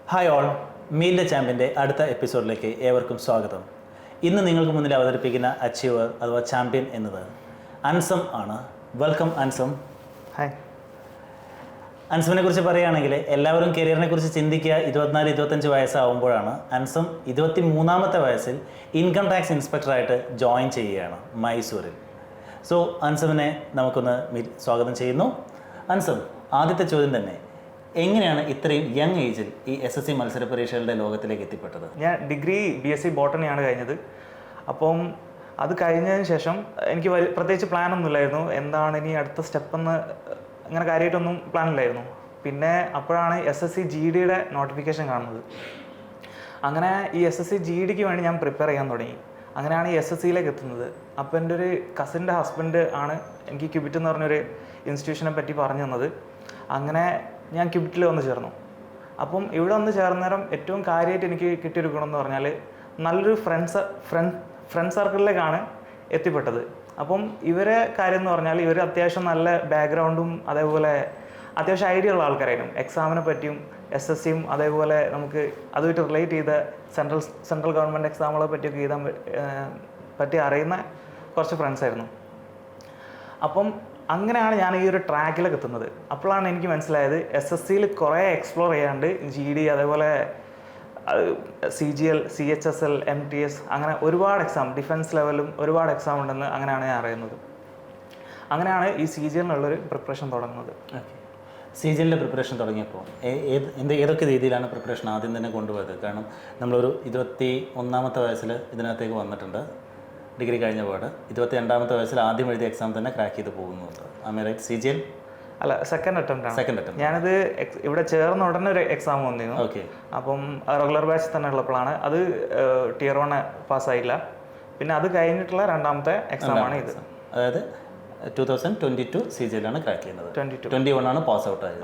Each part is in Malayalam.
ഹായ് ഓൾ, മീൽ ദ ചാമ്പ്യൻ്റെ അടുത്ത എപ്പിസോഡിലേക്ക് ഏവർക്കും സ്വാഗതം. ഇന്ന് നിങ്ങൾക്ക് മുന്നിൽ അവതരിപ്പിക്കുന്ന അച്ചീവർ അഥവാ ചാമ്പ്യൻ എന്നത് അൻസം ആണ്. വെൽക്കം അൻസം. ഹായ്. അൻസമിനെ കുറിച്ച് പറയുകയാണെങ്കിൽ എല്ലാവരും കരിയറിനെ കുറിച്ച് ചിന്തിക്കുക 24-25 വയസ്സാവുമ്പോഴാണ്. അൻസം 23-ാമത്തെ വയസ്സിൽ ഇൻകം ടാക്സ് ഇൻസ്പെക്ടറായിട്ട് ജോയിൻ ചെയ്യുകയാണ് മൈസൂരിൽ. സോ അൻസമിനെ നമുക്കൊന്ന് സ്വാഗതം ചെയ്യുന്നു. അൻസം, ആദ്യത്തെ ചോദ്യം തന്നെ, എങ്ങനെയാണ് ഇത്രയും യങ് ഏജിൽ ഈ SSC മത്സര പരീക്ഷകളുടെ ലോകത്തിലേക്ക് എത്തിപ്പെട്ടത്? ഞാൻ ഡിഗ്രി BSc ബോട്ടണിയാണ് കഴിഞ്ഞത്. അപ്പം അത് കഴിഞ്ഞതിന് ശേഷം എനിക്ക് പ്രത്യേകിച്ച് പ്ലാനൊന്നുമില്ലായിരുന്നു. എന്താണ് ഇനി അടുത്ത സ്റ്റെപ്പെന്ന് അങ്ങനെ കാര്യമായിട്ടൊന്നും പ്ലാനില്ലായിരുന്നു. പിന്നെ അപ്പോഴാണ് SSC GDയുടെ നോട്ടിഫിക്കേഷൻ കാണുന്നത്. അങ്ങനെ ഈ SSC GDക്ക് വേണ്ടി ഞാൻ പ്രിപ്പയർ ചെയ്യാൻ തുടങ്ങി. അങ്ങനെയാണ് ഈ SSCയിലേക്ക് എത്തുന്നത്. അപ്പോൾ എൻ്റെ ഒരു കസിൻ്റെ ഹസ്ബൻഡ് ആണ് എനിക്ക് ക്യൂബിറ്റ് എന്ന് പറഞ്ഞൊരു ഇൻസ്റ്റിറ്റ്യൂഷനെ പറ്റി പറഞ്ഞു തന്നത്. അങ്ങനെ ഞാൻ ക്യൂബിറ്റിൽ വന്ന് ചേർന്നു. അപ്പം ഇവിടെ വന്ന് ചേർന്നേരം ഏറ്റവും കാര്യമായിട്ട് എനിക്ക് കിട്ടിയൊരു ഗുണം എന്ന് പറഞ്ഞാൽ നല്ലൊരു ഫ്രണ്ട് സർക്കിളിലേക്കാണ് എത്തിപ്പെട്ടത്. അപ്പം ഇവരെ കാര്യം എന്ന് പറഞ്ഞാൽ ഇവർ അത്യാവശ്യം നല്ല ബാക്ക്ഗ്രൗണ്ടും അതേപോലെ അത്യാവശ്യം ഐഡിയ ഉള്ള ആൾക്കാരായിരുന്നു. എക്സാമിനെ പറ്റിയും SSCയും അതേപോലെ നമുക്ക് അതുമായിട്ട് റിലേറ്റ് ചെയ്ത സെൻട്രൽ ഗവൺമെൻറ് എക്സാമുകളെ പറ്റിയൊക്കെ എഴുതാൻ പറ്റി അറിയുന്ന കുറച്ച് ഫ്രണ്ട്സായിരുന്നു. അപ്പം അങ്ങനെയാണ് ഞാൻ ഈ ഒരു ട്രാക്കിലൊക്കെ എത്തുന്നത്. അപ്പോഴാണ് എനിക്ക് മനസ്സിലായത് SSCയിൽ കുറേ എക്സ്പ്ലോർ ചെയ്യാണ്ട് GD അതേപോലെ CGL, CHSL, MTS അങ്ങനെ ഒരുപാട് എക്സാം, ഡിഫൻസ് ലെവലും ഒരുപാട് എക്സാം ഉണ്ടെന്ന് അങ്ങനെയാണ് ഞാൻ അറിയുന്നത്. അങ്ങനെയാണ് ഈ CGLനുള്ളൊരു പ്രിപ്പറേഷൻ തുടങ്ങുന്നത്. CGLൻ്റെ പ്രിപ്പറേഷൻ തുടങ്ങിയപ്പോൾ ഏതൊക്കെ രീതിയിലാണ് പ്രിപ്പറേഷൻ ആദ്യം തന്നെ കൊണ്ടുപോയത്? കാരണം നമ്മളൊരു 21-ാമത്തെ വയസ്സിൽ ഇതിനകത്തേക്ക് വന്നിട്ടുണ്ട്, ഡിഗ്രി കഴിഞ്ഞ പാട് 22-ാമത്തെ വയസ്സിൽ ആദ്യം എഴുതിയ എക്സാം തന്നെ ക്രാക്ക് ചെയ്ത് പോകുന്നുണ്ട്. CGL അല്ല, സെക്കൻഡ് അറ്റംപ്റ്റ്. ഞാനത് ഇവിടെ ചേർന്ന ഉടനെ ഒരു എക്സാം വന്നിരുന്നു. ഓക്കെ. അപ്പം റെഗുലർ ബാച്ച് തന്നെ ഉള്ളപ്പോഴാണ് അത് Tier 1 പാസ്സായില്ല. പിന്നെ അത് കഴിഞ്ഞിട്ടുള്ള രണ്ടാമത്തെ എക്സാമാണ് ഇത്. അതായത് 2022 CGLാണ് ക്രാക്ക് ചെയ്യുന്നത്. 21 ആണ് പാസ് ഔട്ട് ആയത്.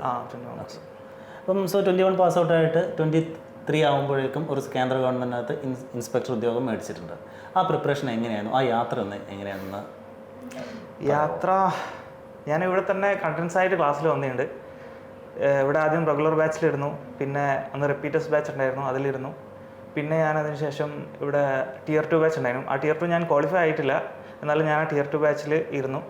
അപ്പം 21 പാസ് ഔട്ട് ആയിട്ട് 23 ആകുമ്പോഴേക്കും ഒരു കേന്ദ്ര ഗവൺമെൻറ്റിനകത്ത് ഇൻസ്പെക്ടർ ഉദ്യോഗം മേടിച്ചിട്ടുണ്ട്. ആ പ്രിപ്പറേഷൻ എങ്ങനെയായിരുന്നു? ആ യാത്ര ഒന്ന് എങ്ങനെയാണെന്ന്? യാത്ര ഞാൻ ഇവിടെ തന്നെ കണ്ടിന്യൂസ് ആയിട്ട് ക്ലാസ്സിൽ വന്നിട്ടുണ്ട്. ഇവിടെ ആദ്യം റെഗുലർ ബാച്ചിലിരുന്നു, പിന്നെ അന്ന് റിപ്പീറ്റേഴ്സ് ബാച്ച് ഉണ്ടായിരുന്നു, അതിലിരുന്നു. പിന്നെ ഞാൻ അതിന് ശേഷം ഇവിടെ Tier 2 ബാച്ച് ഉണ്ടായിരുന്നു. ആ Tier 2 ഞാൻ ക്വാളിഫൈ ആയിട്ടില്ല, എന്നാലും ഞാൻ ആ Tier 2 ബാച്ചിൽ ഇരുന്നു.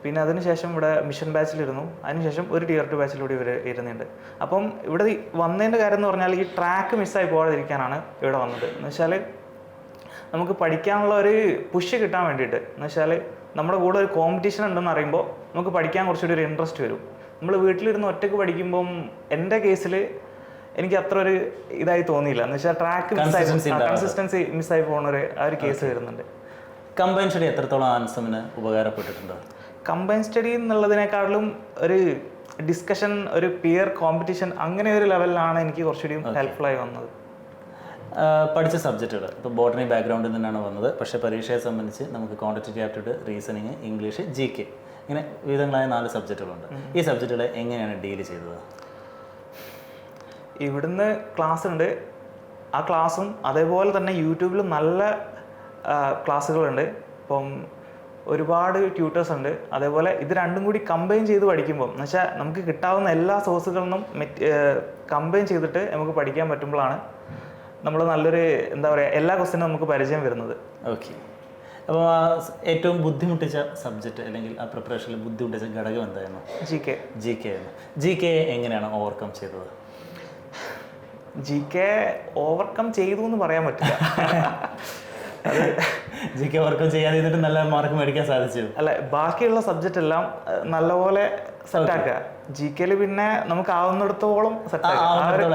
പിന്നെ അതിനുശേഷം ഇവിടെ മിഷൻ ബാച്ചിലിരുന്നു. അതിനുശേഷം ഒരു Tier 2 ബാച്ചിലൂടെ ഇവർ ഇരുന്നുണ്ട്. അപ്പം ഇവിടെ വന്നതിൻ്റെ കാര്യം എന്ന് പറഞ്ഞാൽ ഈ ട്രാക്ക് മിസ്സായി പോകാതിരിക്കാനാണ് ഇവിടെ വന്നത്. എന്ന് വെച്ചാൽ നമുക്ക് പഠിക്കാനുള്ള ഒരു പുഷ് കിട്ടാൻ വേണ്ടിയിട്ട്, എന്ന് വെച്ചാൽ നമ്മുടെ കൂടെ ഒരു കോമ്പറ്റീഷൻ ഉണ്ടെന്ന് അറിയുമ്പോൾ നമുക്ക് പഠിക്കാൻ കുറച്ചുകൂടി ഒരു ഇൻട്രസ്റ്റ് വരും. നമ്മൾ വീട്ടിലിരുന്ന് ഒറ്റയ്ക്ക് പഠിക്കുമ്പം എൻ്റെ കേസിൽ എനിക്ക് അത്ര ഒരു ഇതായി തോന്നിയില്ല. എന്ന് വെച്ചാൽ ട്രാക്ക് കൺസിസ്റ്റൻസി മിസ്സായി പോകുന്ന ഒരു കേസ് വരുന്നുണ്ട്. കമ്പൈൻ സ്റ്റഡി എത്രത്തോളം ആൻസമിന് ഉപകാരപ്പെട്ടിട്ടുണ്ടോ? കമ്പൈൻ സ്റ്റഡി എന്നുള്ളതിനേക്കാളും ഒരു ഡിസ്കഷൻ, ഒരു പിയർ കോമ്പറ്റീഷൻ, അങ്ങനെ ഒരു ലെവലിലാണ് എനിക്ക് കുറച്ചുകൂടി ഹെൽപ്ഫുള്ളായി വന്നത്. പഠിച്ച സബ്ജക്റ്റുകൾ ഇപ്പോൾ ബോട്ടണി ബാക്ക്ഗ്രൗണ്ടിൽ നിന്നാണ് വന്നത്, പക്ഷേ പരീക്ഷയെ സംബന്ധിച്ച് നമുക്ക് quantitative aptitude, reasoning, English, GK ഇങ്ങനെ വിവിധങ്ങളായ 4 സബ്ജക്റ്റുകളുണ്ട്. ഈ സബ്ജക്റ്റുകളെ എങ്ങനെയാണ് ഡീൽ ചെയ്തത്? ഇവിടുന്ന് ക്ലാസ് ഉണ്ട്. ആ ക്ലാസ്സും അതേപോലെ തന്നെ യൂട്യൂബിൽ നല്ല ക്ലാസ്സുകളുണ്ട്. ഇപ്പം ഒരുപാട് ട്യൂട്ടേഴ്സ് ഉണ്ട്. അതേപോലെ ഇത് രണ്ടും കൂടി കമ്പൈൻ ചെയ്ത് പഠിക്കുമ്പോൾ, എന്ന് വെച്ചാൽ നമുക്ക് കിട്ടാവുന്ന എല്ലാ സോഴ്സുകളിൽ നിന്നും കമ്പൈൻ ചെയ്തിട്ട് നമുക്ക് പഠിക്കാൻ പറ്റുമ്പോഴാണ് നമ്മൾ നല്ലൊരു എന്താ പറയുക എല്ലാ ക്വസ്റ്റ്യനും നമുക്ക് പരിചയം വരുന്നത്. ഓക്കെ. അപ്പോൾ ഏറ്റവും ബുദ്ധിമുട്ടിച്ച സബ്ജക്റ്റ് അല്ലെങ്കിൽ ആ പ്രിപ്പറേഷനിൽ ബുദ്ധിമുട്ടിച്ച ഘടകം എന്തായിരുന്നു? GK ആയിരുന്നു. GK എങ്ങനെയാണ് ഓവർകം ചെയ്തത്? GK ഓവർകം ചെയ്തു എന്ന് പറയാൻ പറ്റില്ല. GK ഓവർകം ചെയ്യാതെ ചെയ്തിട്ട് നല്ല മാർക്ക് മേടിക്കാൻ സാധിച്ചു? അല്ല, ബാക്കിയുള്ള സബ്ജക്റ്റ് എല്ലാം നല്ലപോലെ സെറ്റാക്കുക. GKയിൽ പിന്നെ നമുക്ക് ആവുന്നിടത്തോളം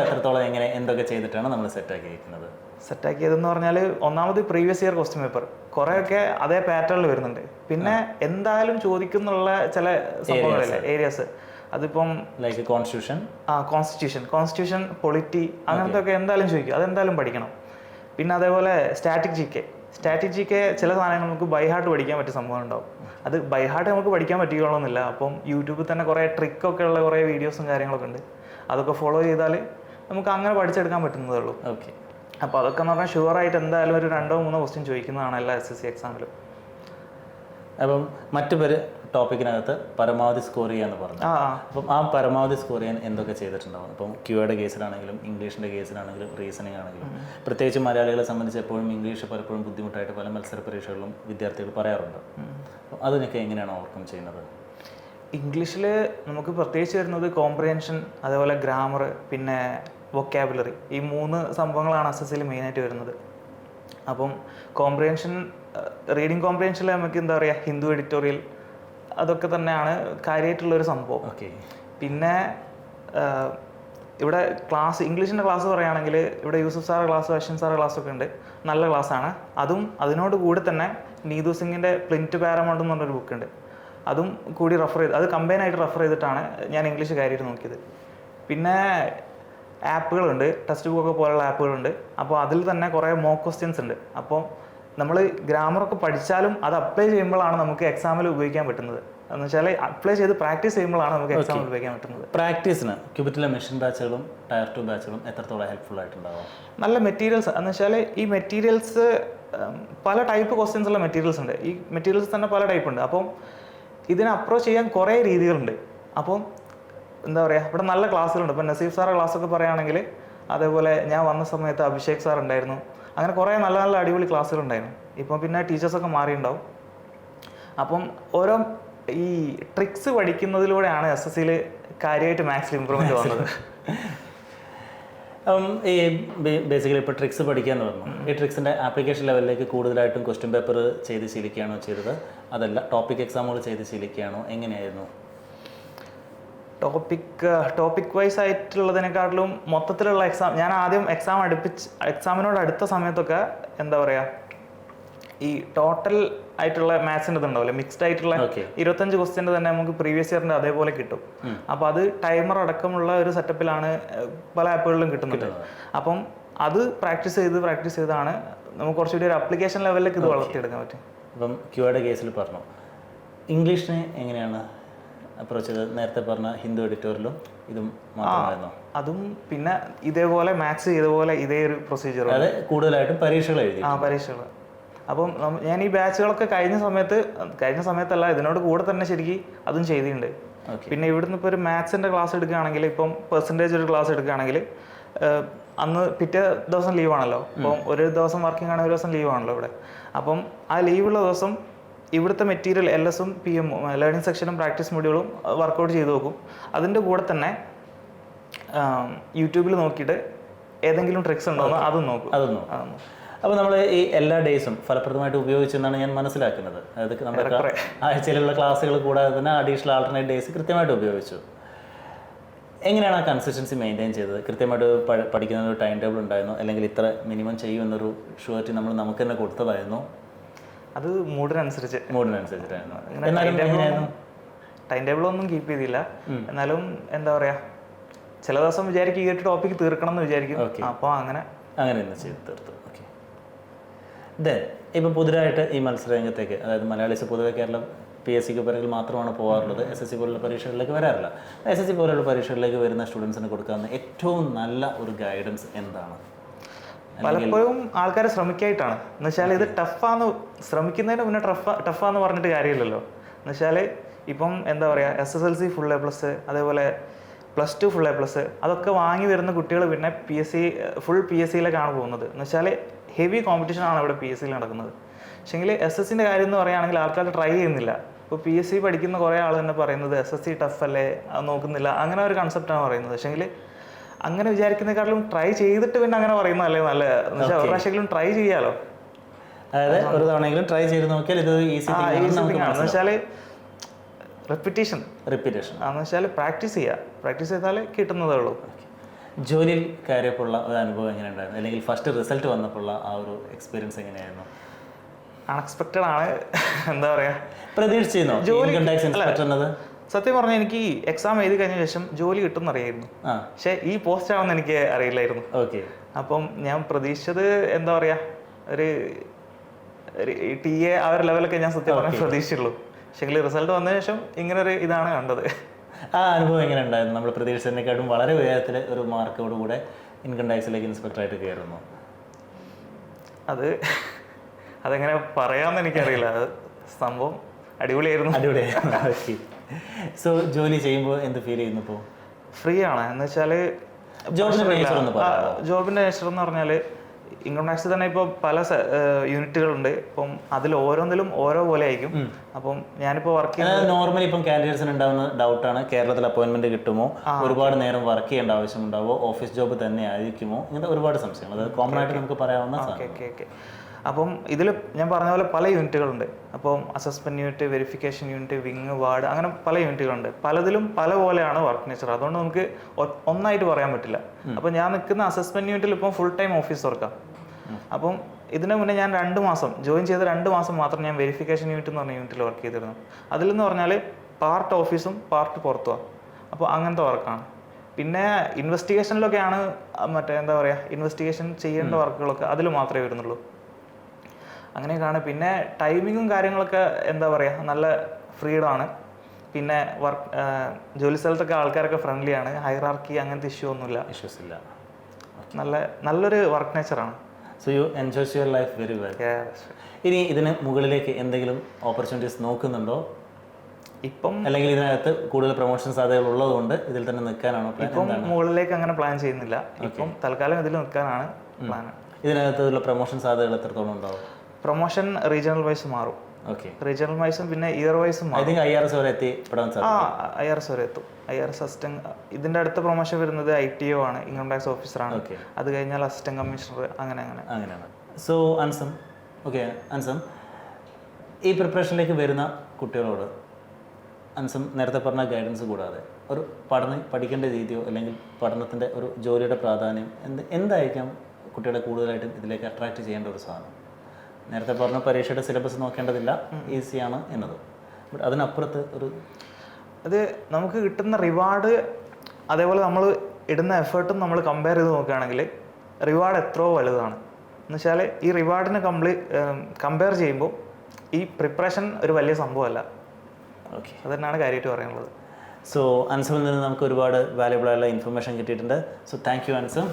എത്രത്തോളം എങ്ങനെ എന്തൊക്കെ ചെയ്തിട്ടാണ് നമ്മൾ സെറ്റാക്കിയിരിക്കുന്നത്? സെറ്റാക്കിയതെന്ന് പറഞ്ഞാൽ ഒന്നാമത് പ്രീവിയസ് ഇയർ ക്വസ്റ്റ്യൻ പേപ്പർ കുറേയൊക്കെ അതേ പാറ്റേണിൽ വരുന്നുണ്ട്. പിന്നെ എന്തായാലും ചോദിക്കുന്നുള്ള ചില സംഭവങ്ങളില്ലേ, ഏരിയാസ്, അതിപ്പം ലൈക്ക് കോൺസ്റ്റിറ്റ്യൂഷൻ, പൊളിറ്റി, അങ്ങനത്തെ ഒക്കെ എന്തായാലും ചോദിക്കും, അതെന്തായാലും പഠിക്കണം. പിന്നെ അതേപോലെ സ്റ്റാറ്റിക് GK ചില സാധനങ്ങൾ നമുക്ക് ബൈ ഹാർട്ട് പഠിക്കാൻ പറ്റിയ സംഭവം ഉണ്ടാവും. അത് ബൈ ഹാർട്ട് നമുക്ക് പഠിക്കാൻ പറ്റുകയുള്ളൊന്നുമില്ല. അപ്പം യൂട്യൂബിൽ തന്നെ കുറേ ട്രിക്കൊക്കെ ഉള്ള കുറേ വീഡിയോസും കാര്യങ്ങളൊക്കെ ഉണ്ട്. അതൊക്കെ ഫോളോ ചെയ്താൽ നമുക്ക് അങ്ങനെ പഠിച്ചെടുക്കാൻ പറ്റുന്നതേ ഉള്ളൂ. ഓക്കെ. അപ്പോൾ അതൊക്കെ എന്ന് പറഞ്ഞാൽ ഷുവറായിട്ട് എന്തായാലും ഒരു 2-3 ക്വസ്റ്റ്യൻ ചോദിക്കുന്നതാണ് എല്ലാ SSC എക്സാമിലും. അപ്പം ടോപ്പിക്കിനകത്ത് പരമാവധി സ്കോർ ചെയ്യാന്ന് പറഞ്ഞു. ആ അപ്പം ആ പരമാവധി സ്കോർ ചെയ്യാൻ എന്തൊക്കെ ചെയ്തിട്ടുണ്ടാവും? ഇപ്പം ക്യൂയുടെ കേസിലാണെങ്കിലും ഇംഗ്ലീഷിൻ്റെ കേസിലാണെങ്കിലും റീസണിങ് ആണെങ്കിലും, പ്രത്യേകിച്ച് മലയാളികളെ സംബന്ധിച്ച് എപ്പോഴും ഇംഗ്ലീഷ് പലപ്പോഴും ബുദ്ധിമുട്ടായിട്ട് പല മത്സര പരീക്ഷകളിലും വിദ്യാർത്ഥികൾ പറയാറുണ്ട്. അപ്പം അതിനൊക്കെ എങ്ങനെയാണ് ഓവർകം ചെയ്യുന്നത്? ഇംഗ്ലീഷിൽ നമുക്ക് പ്രത്യേകിച്ച് വരുന്നത് കോംപ്രിഹെൻഷൻ, അതേപോലെ ഗ്രാമർ, പിന്നെ വൊക്കാബുലറി. ഈ 3 സംഭവങ്ങളാണ് SSCയിൽ മെയിനായിട്ട് വരുന്നത്. അപ്പം കോംപ്രിഹെൻഷൻ, റീഡിങ് കോംപ്രിഹെൻഷനിൽ നമുക്ക് എന്താ പറയുക, ഹിന്ദു എഡിറ്റോറിയൽ അതൊക്കെ തന്നെയാണ് കാര്യമായിട്ടുള്ളൊരു സംഭവം. ഓക്കെ. പിന്നെ ഇവിടെ ക്ലാസ്, ഇംഗ്ലീഷിൻ്റെ ക്ലാസ് പറയുകയാണെങ്കിൽ ഇവിടെ Yusuf sir class, Ashwin sir ക്ലാസ്സൊക്കെ ഉണ്ട്, നല്ല ക്ലാസ്സാണ്. അതും അതിനോട് കൂടി തന്നെ നീതു സിംഗിൻ്റെ പ്ലിൻറ്റ് പാരമൗണ്ട് എന്ന് പറഞ്ഞൊരു ബുക്കുണ്ട്, അതും കൂടി റെഫർ ചെയ്ത്, അത് കമ്പൈനായിട്ട് റെഫർ ചെയ്തിട്ടാണ് ഞാൻ ഇംഗ്ലീഷ് കാര്യമായിട്ട് നോക്കിയത്. പിന്നെ ആപ്പുകളുണ്ട്, ടെക്സ്റ്റ് ബുക്കൊക്കെ പോലുള്ള ആപ്പുകളുണ്ട്. അപ്പോൾ അതിൽ തന്നെ കുറേ മോക്ക് ക്വസ്റ്റ്യൻസ് ഉണ്ട്. അപ്പോൾ നമ്മൾ ഗ്രാമറൊക്കെ പഠിച്ചാലും അത് അപ്ലൈ ചെയ്യുമ്പോഴാണ് നമുക്ക് എക്സാമിൽ ഉപയോഗിക്കാൻ പറ്റുന്നത്. എന്ന് വെച്ചാൽ അപ്ലൈ ചെയ്ത് പ്രാക്ടീസ് ചെയ്യുമ്പോഴാണ് നമുക്ക് എക്സാമിൽ ഉപയോഗിക്കാൻ പറ്റുന്നത്. പ്രാക്ടീസിന് ക്യൂബിറ്റിലെ മെഷീൻ ബാച്ചുകളും ടയർ 2 ബാച്ചുകളും എത്രത്തോളം ഹെൽപ്ഫുൾ ആയിട്ടുണ്ടാവും? നല്ല മെറ്റീരിയൽസ് എന്ന് വെച്ചാൽ ഈ മെറ്റീരിയൽസ് പല ടൈപ്പ് ക്വസ്റ്റ്യൻസ് ഉള്ള മെറ്റീരിയൽസ് ഉണ്ട്. ഈ മെറ്റീരിയൽസ് തന്നെ പല ടൈപ്പ് ഉണ്ട്. അപ്പം ഇതിനെ അപ്രോച്ച് ചെയ്യാൻ കുറേ രീതികളുണ്ട്. അപ്പം എന്താ പറയുക, ഇവിടെ നല്ല ക്ലാസ്സുകളുണ്ട്. ഇപ്പം നസീഫ് സാറെ ക്ലാസ്സൊക്കെ പറയുകയാണെങ്കിൽ, അതേപോലെ ഞാൻ വന്ന സമയത്ത് അഭിഷേക് സാർ ഉണ്ടായിരുന്നു. അങ്ങനെ കുറേ നല്ല നല്ല അടിപൊളി ക്ലാസ്സുകളുണ്ടായിരുന്നു. ഇപ്പം പിന്നെ ടീച്ചേഴ്സൊക്കെ മാറിയിട്ടുണ്ടാവും. അപ്പം ഓരോ ഈ ട്രിക്സ് പഠിക്കുന്നതിലൂടെയാണ് SSCയിൽ കാര്യമായിട്ട് മാത്സിൽ ഇമ്പ്രൂവ്മെൻറ്റ് വന്നത്. ഈ ബേസിക്കലി ഇപ്പോൾ ട്രിക്സ് പഠിക്കാന്ന് പറഞ്ഞു. ഈ ട്രിക്സിൻ്റെ ആപ്ലിക്കേഷൻ ലെവലിലേക്ക് കൂടുതലായിട്ടും ക്വസ്റ്റ്യൻ പേപ്പർ ചെയ്ത് ശീലിക്കുകയാണോ ചെയ്തത്, അതല്ല ടോപ്പിക് എക്സാമുകൾ ചെയ്ത് ശീലിക്കുകയാണോ, എങ്ങനെയായിരുന്നു? ടോപ്പിക് വൈസ് ആയിട്ടുള്ളതിനെക്കാട്ടിലും മൊത്തത്തിലുള്ള എക്സാം, ഞാൻ ആദ്യം എക്സാമിനോട് അടുത്ത സമയത്തൊക്കെ എന്താ പറയുക, ഈ ടോട്ടൽ ആയിട്ടുള്ള മാത്സിൻ്റെ ഇതുണ്ടാവില്ലേ, മിക്സ്ഡ് ആയിട്ടുള്ള 25 ക്വസ്റ്റ്യൻ്റെ തന്നെ നമുക്ക് പ്രീവിയസ് ഇയറിൻ്റെ അതേപോലെ കിട്ടും. അപ്പോൾ അത് ടൈമർ അടക്കമുള്ള ഒരു സെറ്റപ്പിലാണ് പല ആപ്പുകളിലും കിട്ടുന്നത്. അപ്പം അത് പ്രാക്ടീസ് ചെയ്താണ് നമുക്ക് കുറച്ചുകൂടി ഒരു അപ്ലിക്കേഷൻ ലെവലിലേക്ക് ഇത് വളർത്തിയെടുക്കാൻ പറ്റും. അപ്പം ക്യൂയുടെ കേസിൽ പറഞ്ഞു, ഇംഗ്ലീഷിനെ എങ്ങനെയാണ് അപ്രോച്ച് ചെയ്തത്? നേരത്തെ പറഞ്ഞ ഹിന്ദു എഡിറ്റോറിയലും ഇതും മാത്രമായിരുന്നോ? അതും പിന്നെ ഇതേപോലെ മാത്സ് ഇതേപോലെ ഇതേ ഒരു പ്രൊസീജിയർ, അതെ, കൂടുതലായിട്ടും പരീക്ഷകൾ എഴുതി. പരീക്ഷകൾ. അപ്പം ഞാൻ ഈ ബാച്ചുകളൊക്കെ കഴിഞ്ഞ സമയത്തല്ല, ഇതിനോട് കൂടെ തന്നെ ശരിക്കും അതും ചെയ്തിട്ടുണ്ട്. പിന്നെ ഇവിടുന്ന് ഇപ്പോൾ ഒരു മാത്സിൻ്റെ ക്ലാസ് എടുക്കുകയാണെങ്കിൽ, ഇപ്പം പെർസെൻറ്റേജ് ഒരു ക്ലാസ് എടുക്കുകയാണെങ്കിൽ അന്ന് പിറ്റേ ദിവസം ലീവാണല്ലോ. അപ്പം ഒരു ദിവസം വർക്കിംഗ് ആണെങ്കിൽ ഒരു ദിവസം ലീവാണല്ലോ ഇവിടെ. അപ്പം ആ ലീവുള്ള ദിവസം ഇവിടുത്തെ മെറ്റീരിയൽ LS-ഉം PM-ഉം ലേണിംഗ് സെക്ഷനും പ്രാക്ടീസ് മൊഡ്യൂളും വർക്കൗട്ട് ചെയ്ത് നോക്കും. അതിൻ്റെ കൂടെ തന്നെ യൂട്യൂബിൽ നോക്കിയിട്ട് ഏതെങ്കിലും ട്രിക്സ് ഉണ്ടോ എന്ന് അതും നോക്കും. അപ്പോൾ നമ്മൾ ഈ എല്ലാ ഡേയ്സും ഫലപ്രദമായിട്ട് ഉപയോഗിച്ചെന്നാണ് ഞാൻ മനസ്സിലാക്കുന്നത്. അതായത് നമ്മുടെ ആഴ്ചയിലുള്ള ക്ലാസ്സുകൾ കൂടാതെ തന്നെ അഡീഷണൽ ആൾട്ടർനേറ്റ് ഡേയ്സ് കൃത്യമായിട്ട് ഉപയോഗിച്ചു. എങ്ങനെയാണ് ആ കൺസിസ്റ്റൻസി മെയിൻറ്റെയിൻ ചെയ്തത്? കൃത്യമായിട്ട് പഠിക്കുന്ന ഒരു ടൈം ടേബിൾ ഉണ്ടായിരുന്നു, അല്ലെങ്കിൽ ഇത്ര മിനിമം ചെയ്യുമെന്നൊരു ഷുവർട്ടി നമുക്ക് തന്നെ കൊടുത്തതായിരുന്നു? അത് മൂഡിനനുസരിച്ചിട്ടായിരുന്നു. ടൈം ടേബിളൊന്നും കീപ്പ് ചെയ്തില്ല. എന്നാലും എന്താ പറയുക, ചില ദിവസം വിചാരിക്കും ഈ ഒരു ടോപ്പിക്ക് തീർക്കണം എന്ന് വിചാരിക്കും. അപ്പോൾ അങ്ങനെ തന്നെ ചെയ്ത് തീർത്തു. ഓക്കെ. ദെൻ ഇപ്പോൾ പുതിയതായിട്ട് ഈ മത്സരരംഗത്തേക്ക്, അതായത് മലയാളീസ് പൊതുവെ കേരളം PSCക്ക് പിറകിൽ മാത്രമാണ് പോകാറുള്ളത്, SSC പോലുള്ള പരീക്ഷകളിലേക്ക് വരാറില്ല. SSC പോലുള്ള പരീക്ഷകളിലേക്ക് വരുന്ന സ്റ്റുഡൻസിന് കൊടുക്കാവുന്ന ഏറ്റവും നല്ല ഒരു ഗൈഡൻസ് എന്താണ്? പലപ്പോഴും ആൾക്കാർ ശ്രമിക്കായിട്ടാണ്. എന്ന് വെച്ചാൽ ഇത് ടഫാന്ന് ശ്രമിക്കുന്നതിന് മുന്നേ ടഫാന്ന് പറഞ്ഞിട്ട് കാര്യമില്ലല്ലോ. എന്ന് വെച്ചാൽ ഇപ്പം എന്താ പറയുക, SSLC ഫുൾ A+, അതേപോലെ +2 ഫുൾ A+, അതൊക്കെ വാങ്ങി വരുന്ന കുട്ടികൾ പിന്നെ ഫുൾ PSCയിലേക്കാണ് പോകുന്നത്. എന്ന് വെച്ചാൽ ഹെവി കോമ്പറ്റീഷനാണ് ഇവിടെ PSCയിൽ നടക്കുന്നത്. പക്ഷേങ്കിൽ SSCൻ്റെ കാര്യം എന്ന് പറയുകയാണെങ്കിൽ ആൾക്കാർ ട്രൈ ചെയ്യുന്നില്ല. ഇപ്പോൾ PSC പഠിക്കുന്ന കുറേ ആൾ തന്നെ പറയുന്നത് SSC ടഫല്ലേ, അത് നോക്കുന്നില്ല, അങ്ങനെ ഒരു കൺസെപ്റ്റാണ് പറയുന്നത്. പക്ഷേങ്കിൽ അങ്ങനെ വിചാരിക്കുന്നതിനെക്കാട്ടിലും ട്രൈ ചെയ്തിട്ട് പിന്നെ അങ്ങനെ പറയുന്നതല്ലേ നല്ലത്. എന്ന് വെച്ചാൽ ഒരു പ്രാവശ്യമെങ്കിലും ട്രൈ ചെയ്യാലോ. അതായത് ഒരു തവണയെങ്കിലും ട്രൈ ചെയ്ത് നോക്കിയാൽ ഇത് ഈസി തിങ് ആണ്. എന്ന് വെച്ചാൽ റിപ്പീറ്റേഷൻ എന്ന് വെച്ചാൽ പ്രാക്ടീസ് ചെയ്താൽ കിട്ടുന്നതേ ഉള്ളൂ. ജോലിയിൽ കയറിയപ്പോൾ ഒരു അനുഭവം എങ്ങനെയുണ്ടായിരുന്നു, അല്ലെങ്കിൽ ഫസ്റ്റ് റിസൾട്ട് വന്നപ്പോൾ ആ ഒരു എക്സ്പീരിയൻസ് എങ്ങനെയായിരുന്നു? അൺഎക്സ്പെക്റ്റഡ് ആണ്. എന്താ പറയുക, പ്രതീക്ഷിച്ചിരുന്നോ ഇൻകം ടാക്സ് ഇൻസ്പെക്ടർ എന്നത്? സത്യം പറഞ്ഞാൽ എനിക്ക് എക്സാം എഴുതി കഴിഞ്ഞ ശേഷം ജോലി കിട്ടുമെന്ന് അറിയായിരുന്നു. പക്ഷേ ഈ പോസ്റ്റ് ആണെന്ന് എനിക്ക് അറിയില്ലായിരുന്നു. ഓക്കെ. അപ്പം ഞാൻ പ്രതീക്ഷിച്ചത് എന്താ പറയുക, ഒരു TA ആ ഒരു ലെവലൊക്കെ ഞാൻ സത്യം പറഞ്ഞാൽ പ്രതീക്ഷിച്ചുള്ളൂ. പക്ഷേ റിസൾട്ട് വന്നതിന് ശേഷം ഇങ്ങനൊരു ഇതാണ് കണ്ടത്. ആ അനുഭവം എങ്ങനെ ഉണ്ടായിരുന്നു? നമ്മൾ പ്രതീക്ഷിച്ചതിനെക്കാട്ടും വളരെ വേഗത്തിൽ ഒരു മാർക്കോടുകൂടെ ഇൻകം ടാക്സിലേക്ക് ഇൻസ്പെക്ടറായിട്ട് കയറുന്നു. അതെങ്ങനെ പറയാമെന്ന് എനിക്കറിയില്ല. അത് സംഭവം അടിപൊളിയായിരുന്നു. അടിപൊളിയായിരുന്നു. ഓക്കെ. സോ ജോലി ചെയ്യുമ്പോൾ എന്ത് ഫീൽ ചെയ്യുന്നു ഇപ്പോൾ? ഫ്രീ ആണ് എന്ന് വെച്ചാൽ ജോബിൻ്റെ നേച്ചർ എന്ന് പറഞ്ഞാൽ ഇൻകം ടാക്സ് തന്നെ ഇപ്പോൾ പല യൂണിറ്റുകളുണ്ട്. ഇപ്പം അതിൽ ഓരോന്നിലും ഓരോ പോലെ ആയിരിക്കും. അപ്പം ഞാനിപ്പോൾ വർക്ക് ചെയ്യുന്നത് നോർമലി ഇപ്പം കാൻഡിഡേറ്റ്സിന് ഉണ്ടാകുന്ന ഡൗട്ടാണ്, കേരളത്തിൽ അപ്പോയിന്റ്മെന്റ് കിട്ടുമോ, ഒരുപാട് നേരം വർക്ക് ചെയ്യേണ്ട ആവശ്യമുണ്ടാവോ, ഓഫീസ് ജോബ് തന്നെ ആയിരിക്കുമോ, ഇങ്ങനത്തെ ഒരുപാട് സംശയങ്ങൾ. അത് കോമൺ ആയിട്ട് നമുക്ക് പറയാവുന്ന. ഓക്കെ. അപ്പം ഇതിൽ ഞാൻ പറഞ്ഞ പോലെ പല യൂണിറ്റുകളുണ്ട്. അപ്പം assessment unit, verification unit, wing, ward, അങ്ങനെ പല യൂണിറ്റുകളുണ്ട്. പലതിലും പല പോലെയാണ് വർക്ക് നേച്ചർ. അതുകൊണ്ട് നമുക്ക് ഒന്നായിട്ട് പറയാൻ പറ്റില്ല. അപ്പം ഞാൻ നിൽക്കുന്ന അസസ്മെന്റ് യൂണിറ്റിൽ ഇപ്പം ഫുൾ ടൈം ഓഫീസ് വർക്കാണ്. അപ്പം ഇതിന് മുന്നേ ഞാൻ 2 മാസം ജോയിൻ ചെയ്ത 2 മാസം മാത്രം ഞാൻ വെരിഫിക്കേഷൻ യൂണിറ്റ് എന്ന് പറഞ്ഞ യൂണിറ്റിൽ വർക്ക് ചെയ്തിരുന്നു. അതിലെന്ന് പറഞ്ഞാൽ പാർട്ട് ഓഫീസും പാർട്ട് പുറത്തുമാണ്. അപ്പോൾ അങ്ങനത്തെ വർക്കാണ്. പിന്നെ ഇൻവെസ്റ്റിഗേഷനിലൊക്കെയാണ് മറ്റേ എന്താ പറയുക, ഇൻവെസ്റ്റിഗേഷൻ ചെയ്യേണ്ട വർക്കുകളൊക്കെ അതിൽ മാത്രമേ വരുന്നുള്ളൂ. അങ്ങനെയൊക്കെയാണ്. പിന്നെ ടൈമിങ്ങും കാര്യങ്ങളൊക്കെ എന്താ പറയുക, നല്ല ഫ്രീഡമാണ്. പിന്നെ ജോലി സ്ഥലത്തൊക്കെ ആൾക്കാരൊക്കെ ഫ്രണ്ട്ലിയാണ്. ഹൈറാർക്കി അങ്ങനത്തെ ഇഷ്യൂസ് ഇല്ല. നല്ലൊരു വർക്ക് നേച്ചറാണ്. So you enjoys your life very well. ഇനി ഇതിന് മുകളിലേക്ക് എന്തെങ്കിലും ഓപ്പർച്യൂണിറ്റീസ് നോക്കുന്നുണ്ടോ ഇപ്പം? അല്ലെങ്കിൽ ഇതിനകത്ത് കൂടുതൽ പ്രൊമോഷൻ സാധ്യതകൾ ഉള്ളതുകൊണ്ട് ഇതിൽ തന്നെ നിൽക്കാനാണോ പ്ലാൻ? ഇപ്പം മുകളിലേക്ക് അങ്ങനെ പ്ലാൻ ചെയ്യുന്നില്ല. ഇപ്പം തൽക്കാലം ഇതിൽ നിൽക്കാനാണ് പ്ലാൻ. ഇതിനകത്തുള്ള പ്രൊമോഷൻ സാധ്യതകൾ എത്രത്തോളം ഉണ്ടാവും? പ്രൊമോഷൻ റീജിയണൽ വൈസ് മാറും. ഓക്കെ. റീജിയണൽ വൈസും പിന്നെ ഇയർ വൈസും മാറും. IRS വരെ എത്തിപ്പെടാൻ സാധിക്കും. IRS വരെ എത്തും. IRS assistant. ഇതിന്റെ അടുത്ത പ്രൊമോഷൻ വരുന്നത് ITO ആണ്, ഇൻകം ടാക്സ് ഓഫീസറാണ്. അത് കഴിഞ്ഞാൽ അസിസ്റ്റന്റ് കമ്മീഷണർ, അങ്ങനെയാണ്. സോ അൻസം, അൻസം, ഈ പ്രിപ്പറേഷനിലേക്ക് വരുന്ന കുട്ടികളോട് അൻസം നേരത്തെ പറഞ്ഞ ഗൈഡൻസ് കൂടാതെ ഒരു പഠിക്കേണ്ട രീതിയോ അല്ലെങ്കിൽ പഠനത്തിൻ്റെ ഒരു ജോലിയുടെ പ്രാധാന്യം എന്തായിരിക്കാം കുട്ടികളെ കൂടുതലായിട്ടും ഇതിലേക്ക് അട്രാക്റ്റ് ചെയ്യേണ്ട ഒരു സാധനം? നേരത്തെ പറഞ്ഞ പരീക്ഷയുടെ സിലബസ് നോക്കേണ്ടതില്ല, ഈസിയാണ് എന്നത്. ബട്ട് അതിനപ്പുറത്ത് അത് നമുക്ക് കിട്ടുന്ന റിവാർഡ്, അതേപോലെ നമ്മൾ ഇടുന്ന എഫേർട്ടും നമ്മൾ കമ്പയർ ചെയ്ത് നോക്കുകയാണെങ്കിൽ റിവാർഡ് എത്രയോ വലുതാണ്. എന്ന് വെച്ചാൽ ഈ റിവാർഡിനെ കമ്പയർ ചെയ്യുമ്പോൾ ഈ പ്രിപ്പറേഷൻ ഒരു വലിയ സംഭവമല്ല. ഓക്കെ, അത് തന്നെയാണ് കാര്യമായിട്ട് പറയാനുള്ളത്. സോ അൻസമിൽ നിന്ന് നമുക്ക് ഒരുപാട് വാല്യുബിൾ ആയിട്ടുള്ള ഇൻഫർമേഷൻ കിട്ടിയിട്ടുണ്ട്. So thank you Ansam.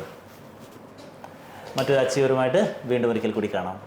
മറ്റൊരു അച്ചീവറുമായിട്ട് വീണ്ടും ഒരിക്കൽ കൂടി കാണാം.